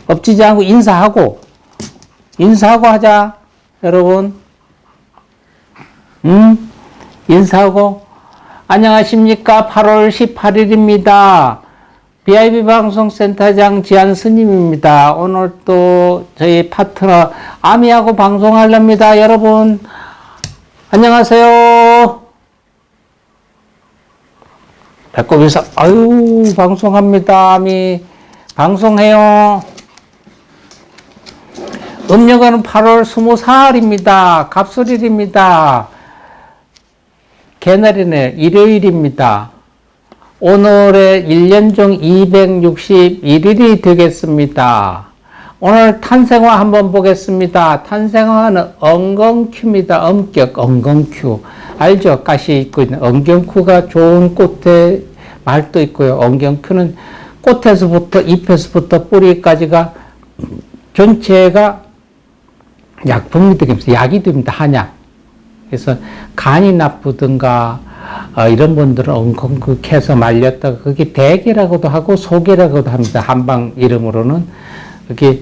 엎지지 않고 인사하고 하자. 여러분. 인사하고. 안녕하십니까. 8월 18일입니다. BIB 방송센터장 지한 스님입니다. 오늘 또 저희 파트너 아미하고 방송하렵니다. 여러분. 안녕하세요. 배꼽에서 아유 방송합니다. 아미 방송해요. 음력은 8월 24일입니다. 갑술일입니다. 개날이네 일요일입니다. 오늘의 1년 중 261일이 되겠습니다. 오늘 탄생화 한번 보겠습니다. 탄생화는 엉겅큐입니다. 엄격 엉겅큐. 알죠? 가시 있고 있는 엉겅큐가 좋은 꽃에 말도 있고요. 엉겅큐는 꽃에서부터 잎에서부터 뿌리까지가 전체가 약품이 되겠습니다. 약이 됩니다. 한약. 그래서 간이 나쁘든가 이런 분들은 엉겅큐해서 말렸다가 그게 대게라고도 하고 소게라고도 합니다. 한방 이름으로는. 그게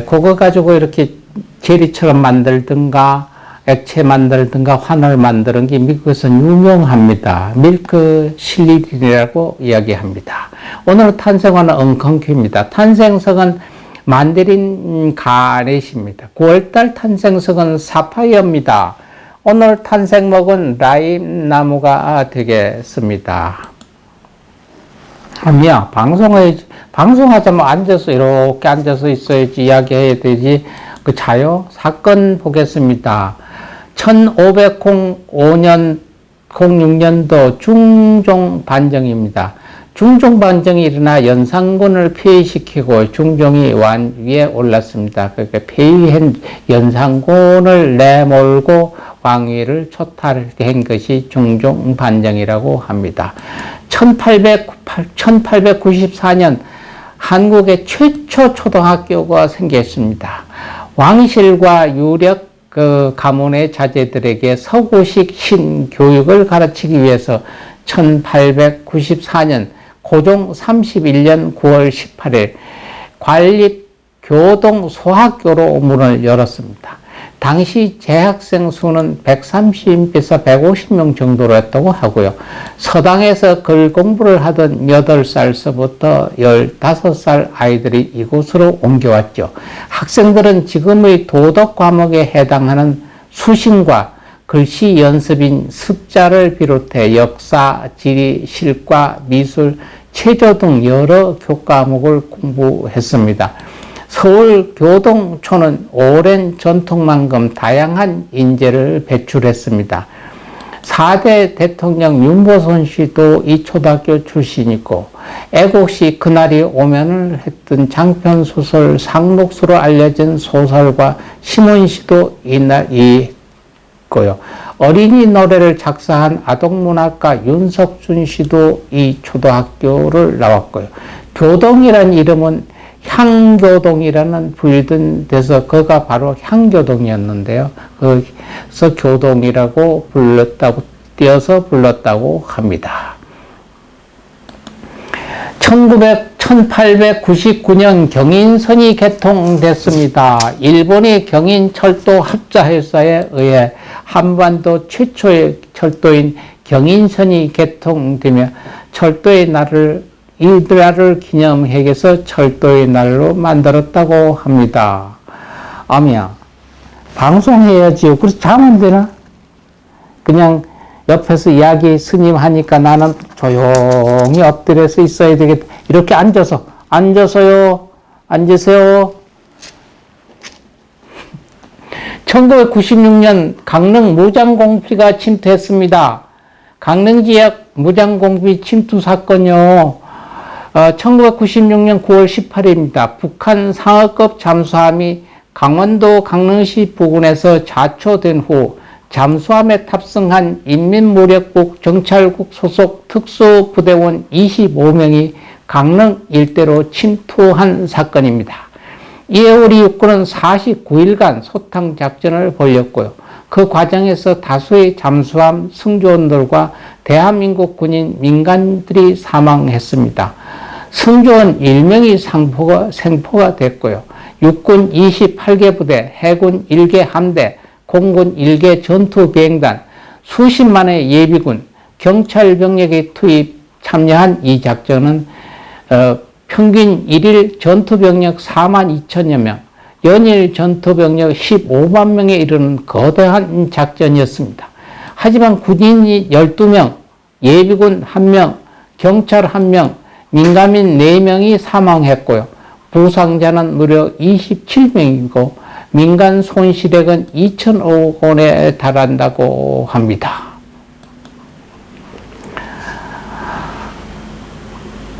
그거 가지고 이렇게 제리처럼 만들든가 액체 만들든가 환을 만드는 게 미국에서는 유명합니다. 밀크 실리딘이라고 이야기합니다. 오늘 탄생화는 엉겅큐입니다. 탄생석은 만데린 가넷입니다. 9월달 탄생석은 사파이어입니다. 오늘 탄생목은 라임 나무가 되겠습니다. 아니야, 방송하자면 앉아서 이렇게 앉아서 있어야지, 이야기해야 되지. 그 자요? 사건 보겠습니다. 1505년 06년도 중종 반정입니다. 중종 반정이 일어나 연산군을 폐위시키고 중종이 왕 위에 올랐습니다. 그러니까 폐위한 연산군을 내몰고 왕위를 초탈한 것이 중종 반정이라고 합니다. 1894년 한국의 최초 초등학교가 생겼습니다. 왕실과 유력 가문의 자제들에게 서구식 신교육을 가르치기 위해서 1894년 고종 31년 9월 18일 관립교동소학교로 문을 열었습니다. 당시 재학생 수는 130에서 150명 정도로 했다고 하고요. 서당에서 글 공부를 하던 8살서부터 15살 아이들이 이곳으로 옮겨왔죠. 학생들은 지금의 도덕 과목에 해당하는 수신과 글씨 연습인 습자를 비롯해 역사, 지리, 실과, 미술, 체조 등 여러 교과목을 공부했습니다. 서울교동초는 오랜 전통만큼 다양한 인재를 배출했습니다. 4대 대통령 윤보선 씨도 이 초등학교 출신이고 애국시 그날이 오면을 했던 장편소설 상록수로 알려진 소설가 심은 씨도 있고요. 어린이 노래를 작사한 아동문학가 윤석준 씨도 이 초등학교를 나왔고요. 교동이라는 이름은 향교동이라는 불리던 데서 그가 바로 향교동이었는데요. 그래서 교동이라고 띄어서 불렀다고 합니다. 1899년 경인선이 개통됐습니다. 일본이 경인철도 합자회사에 의해 한반도 최초의 철도인 경인선이 개통되며 철도의 날을 이날을 기념해서 철도의 날로 만들었다고 합니다. 아미야, 방송해야지요. 그래서 자면 안 되나? 그냥 옆에서 이야기 스님 하니까 나는 조용히 엎드려서 있어야 되겠다. 이렇게 앉아서요. 앉으세요. 1996년 강릉 무장공비가 침투했습니다. 강릉 지역 무장공비 침투 사건이요. 1996년 9월 18일입니다. 북한 상어급 잠수함이 강원도 강릉시 부근에서 자초된 후 잠수함에 탑승한 인민무력국 정찰국 소속 특수부대원 25명이 강릉 일대로 침투한 사건입니다. 이에 우리 육군은 49일간 소탕작전을 벌였고요. 그 과정에서 다수의 잠수함 승조원들과 대한민국 군인 민간들이 사망했습니다. 승조원 1명이 생포가 됐고요. 육군 28개 부대, 해군 1개 함대, 공군 1개 전투비행단, 수십만의 예비군, 경찰 병력이 투입 참여한 이 작전은 평균 1일 전투병력 4만 2천여 명, 연일 전투병력 15만 명에 이르는 거대한 작전이었습니다. 하지만 군인이 12명, 예비군 1명, 경찰 1명, 민간인 4명이 사망했고요. 부상자는 무려 27명이고 민간 손실액은 2천억 원에 달한다고 합니다.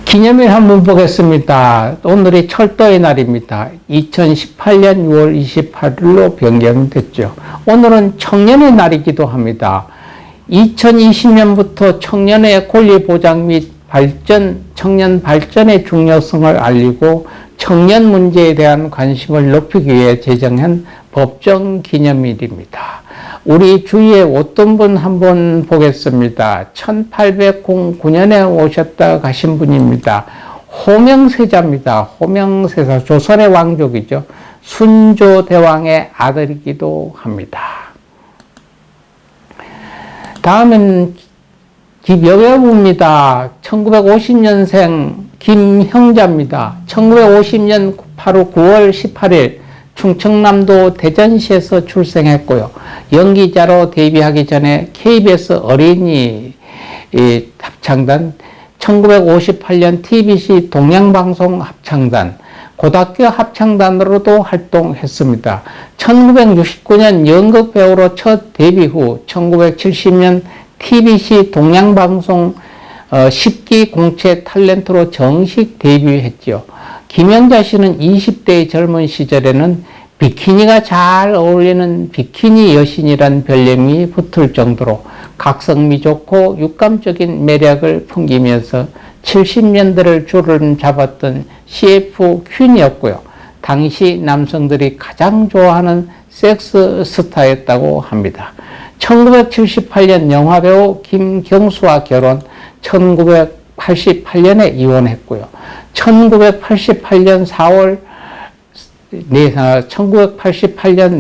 기념일 한번 보겠습니다. 오늘이 철도의 날입니다. 2018년 6월 28일로 변경됐죠. 오늘은 청년의 날이기도 합니다. 2020년부터 청년의 권리 보장 및 청년 발전의 중요성을 알리고 청년 문제에 대한 관심을 높이기 위해 제정한 법정 기념일입니다. 우리 주위에 어떤 분 한번 보겠습니다. 1809년에 오셨다 가신 분입니다. 호명세자입니다. 호명세자, 조선의 왕족이죠. 순조대왕의 아들이기도 합니다. 다음은 여배우입니다. 1950년생 김형자입니다. 1950년 바로 9월 18일 충청남도 대전시에서 출생했고요. 연기자로 데뷔하기 전에 KBS 어린이 합창단, 1958년 TBC 동양방송 합창단, 고등학교 합창단으로도 활동했습니다. 1969년 연극배우로 첫 데뷔 후 1970년 TBC 동양방송 10기 공채 탤런트로 정식 데뷔했죠. 김영자 씨는 20대의 젊은 시절에는 비키니가 잘 어울리는 비키니 여신이란 별명이 붙을 정도로 각성미 좋고 육감적인 매력을 풍기면서 70년대를 주름 잡았던 CF 퀸이었고요. 당시 남성들이 가장 좋아하는 섹스 스타였다고 합니다. 1978년 영화배우 김경수와 결혼, 1988년에 이혼했고요. 1988년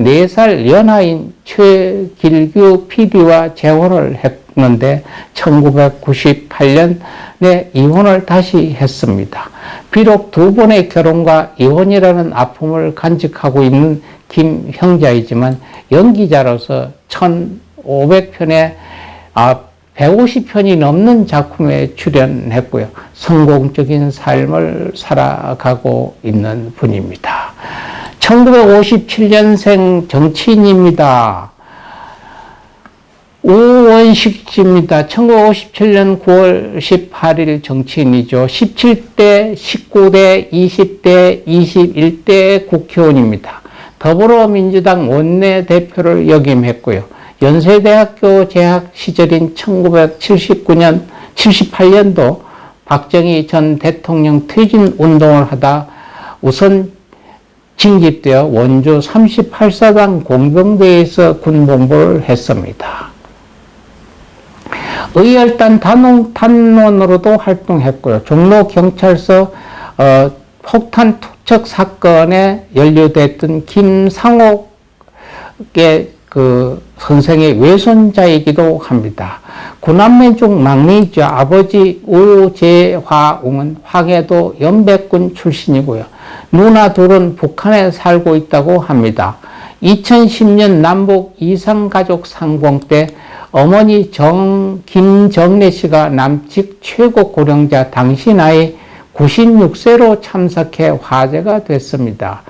4살 연하인 최길규 PD와 재혼을 했는데 1998년에 이혼을 다시 했습니다. 비록 두 번의 결혼과 이혼이라는 아픔을 간직하고 있는 김형자이지만 연기자로서 1,500편의 150편이 넘는 작품에 출연했고요. 성공적인 삶을 살아가고 있는 분입니다. 1957년생 정치인입니다. 우원식 씨입니다. 1957년 9월 18일 정치인이죠. 17대, 19대, 20대, 21대 국회의원입니다. 더불어민주당 원내대표를 역임했고요. 연세대학교 재학 시절인 1978년도 박정희 전 대통령 퇴진 운동을 하다 우선 징집되어 원주 38사단 공병대에서 군복무를 했습니다. 의열단 단원으로도 활동했고요. 종로경찰서 폭탄 투척 사건에 연루됐던 김상옥의 선생의 외손자이기도 합니다. 구남매 중 막내이죠. 아버지 우재화웅은 황해도 연백군 출신이고요. 누나 둘은 북한에 살고 있다고 합니다. 2010년 남북 이산가족 상봉 때 어머니 김정래 씨가 남측 최고 고령자 당시 나이 96세로 참석해 화제가 됐습니다.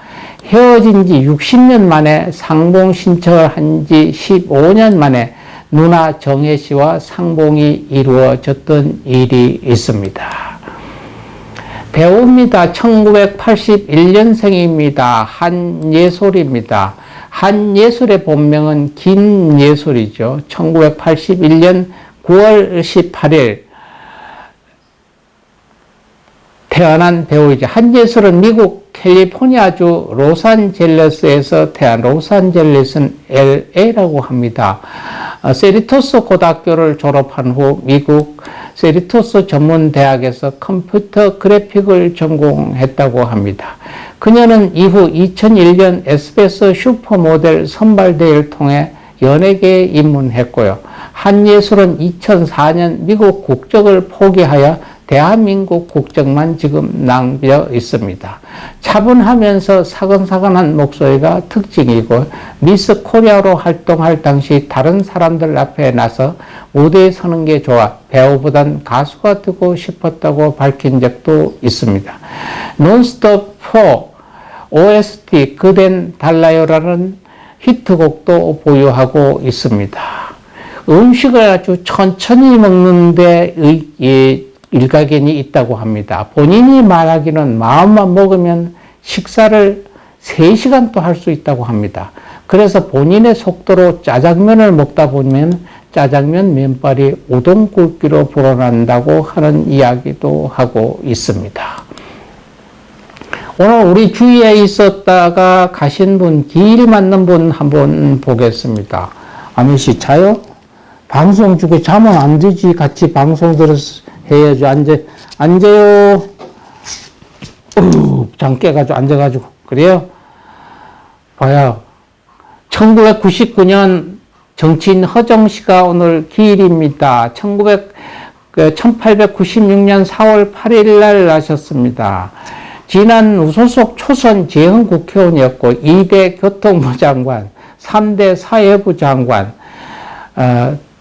헤어진 지 60년 만에 상봉 신청을 한 지 15년 만에 누나 정혜 씨와 상봉이 이루어졌던 일이 있습니다. 배우입니다. 1981년생입니다. 한예솔입니다. 한예솔의 본명은 김예솔이죠. 1981년 9월 18일 태어난 배우이죠. 한예솔은 미국 캘리포니아주 로산젤레스에서 태어난 로산젤레스는 LA라고 합니다. 세리토스 고등학교를 졸업한 후 미국 세리토스 전문대학에서 컴퓨터 그래픽을 전공했다고 합니다. 그녀는 이후 2001년 SBS 슈퍼모델 선발대회를 통해 연예계에 입문했고요. 한예술은 2004년 미국 국적을 포기하여 대한민국 국적만 지금 남겨 있습니다. 차분하면서 사근사근한 목소리가 특징이고 미스 코리아로 활동할 당시 다른 사람들 앞에 나서 무대에 서는 게 좋아 배우보단 가수가 되고 싶었다고 밝힌 적도 있습니다. 논스톱 4 OST 그댄 달라요라는 히트곡도 보유하고 있습니다. 음식을 아주 천천히 먹는데 일가견이 있다고 합니다. 본인이 말하기는 마음만 먹으면 식사를 3시간도 할 수 있다고 합니다. 그래서 본인의 속도로 짜장면을 먹다 보면 짜장면 면발이 우동 굵기로 불어난다고 하는 이야기도 하고 있습니다. 오늘 우리 주위에 있었다가 가신 분, 길 맞는 분 한번 보겠습니다. 아미씨 자요? 방송 중에 자면 안 되지. 같이 방송 들어서 해야죠. 앉아요. 잠 깨가지고 앉아가지고. 그래요? 봐요. 1999년 정치인 허정 씨가 오늘 기일입니다. 1896년 4월 8일 날 나셨습니다. 지난 우소속 초선 재헌 국회의원이었고 2대 교통부 장관, 3대 사회부 장관,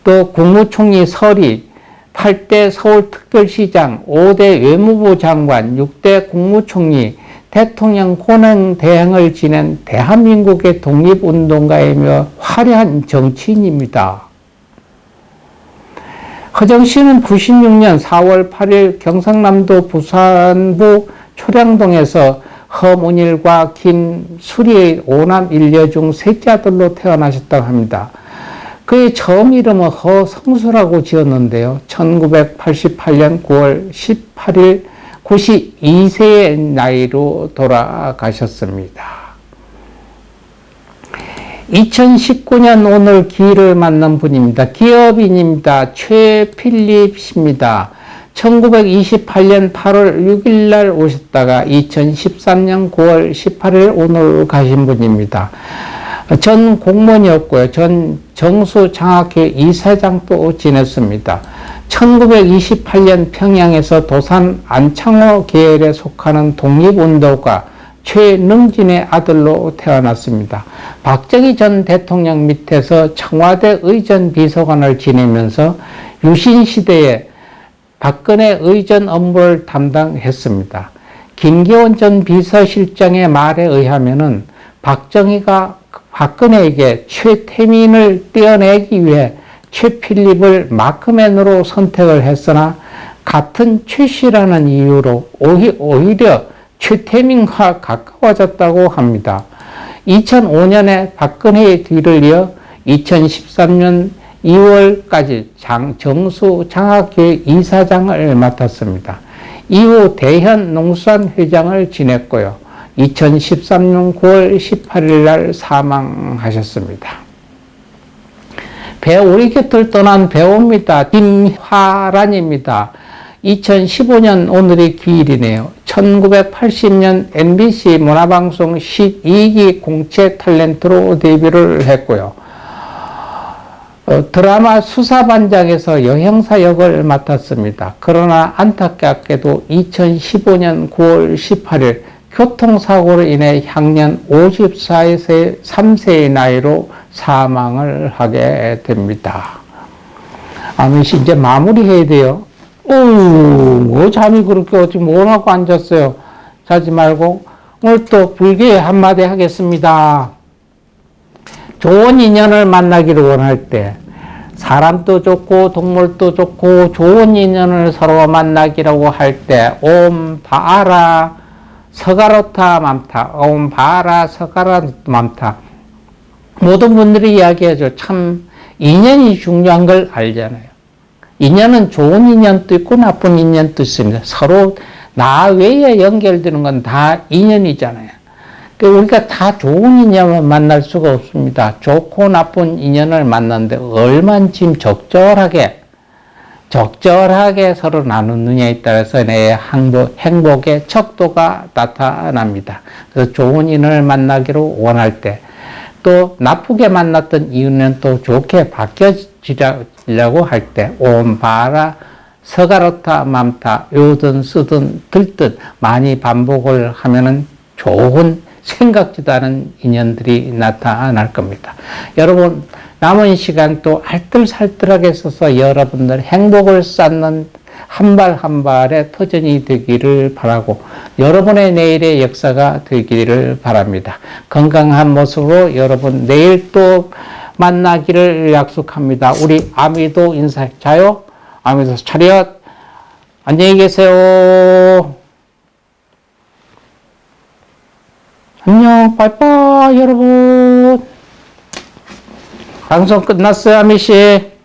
또 국무총리 서리, 8대 서울특별시장, 5대 외무부 장관, 6대 국무총리, 대통령 권한 대행을 지낸 대한민국의 독립운동가이며 화려한 정치인입니다. 허정 씨는 96년 4월 8일 경상남도 부산부 초량동에서 허문일과 김수리의 5남 1녀 중 셋째 아들로 태어나셨다고 합니다. 그의 처음 이름은 허성수라고 지었는데요. 1988년 9월 18일 92세의 나이로 돌아가셨습니다. 2019년 오늘 기일을 만난 분입니다. 기업인입니다. 최필립 씨입니다. 1928년 8월 6일 날 오셨다가 2013년 9월 18일 오늘 가신 분입니다. 전 공무원이었고요. 전 정수장학회 이사장도 지냈습니다. 1928년 평양에서 도산 안창호 계열에 속하는 독립운동가 최능진의 아들로 태어났습니다. 박정희 전 대통령 밑에서 청와대 의전 비서관을 지내면서 유신 시대에 박근혜 의전 업무를 담당했습니다. 김기원 전 비서실장의 말에 의하면은 박정희가 박근혜에게 최태민을 떼어내기 위해 최필립을 마크맨으로 선택을 했으나 같은 최씨라는 이유로 오히려 최태민과 가까워졌다고 합니다. 2005년에 박근혜의 뒤를 이어 2013년 2월까지 정수장학회 이사장을 맡았습니다. 이후 대현 농수산 회장을 지냈고요. 2013년 9월 18일 날 사망하셨습니다. 배우 우리 곁을 떠난 배우입니다. 김화란입니다. 2015년 오늘이 기일이네요. 1980년 MBC 문화방송 12기 공채 탤런트로 데뷔를 했고요. 드라마 수사반장에서 여형사 역을 맡았습니다. 그러나 안타깝게도 2015년 9월 18일 교통사고로 인해 향년 54세의 나이로 사망을 하게 됩니다. 아미씨 이제 마무리해야 돼요. 뭐 잠이 그렇게 어찌 뭘 하고 앉았어요. 자지 말고 오늘 또 불교에 한마디 하겠습니다. 좋은 인연을 만나기를 원할 때 사람도 좋고 동물도 좋고 좋은 인연을 서로 만나기라고 할 때 옴 바라 서가로타 맘타 옴 바라 서가라 맘타 모든 분들이 이야기하죠. 참 인연이 중요한 걸 알잖아요. 인연은 좋은 인연도 있고 나쁜 인연도 있습니다. 서로 나 외에 연결되는 건 다 인연이잖아요. 우리가 다 좋은 인연을 만날 수가 없습니다. 좋고 나쁜 인연을 만났는데 얼마나 지금 적절하게 서로 나누느냐에 따라서 내 행복의 척도가 나타납니다. 그래서 좋은 인연을 만나기로 원할 때, 또 나쁘게 만났던 인연은 또 좋게 바뀌어지려고 할 때, 온 바라 서가로타 맘타, 요든 쓰든 들듯 많이 반복을 하면은 좋은 생각지도 않은 인연들이 나타날 겁니다. 여러분, 남은 시간 또 알뜰살뜰하게 써서 여러분들 행복을 쌓는 한 발 한 발의 터전이 되기를 바라고, 여러분의 내일의 역사가 되기를 바랍니다. 건강한 모습으로 여러분 내일 또 만나기를 약속합니다. 우리 아미도 인사. 자요? 아미도 차렷. 안녕히 계세요. 안녕, 빠이빠이, 여러분. 방송 끝났어요, 아미씨.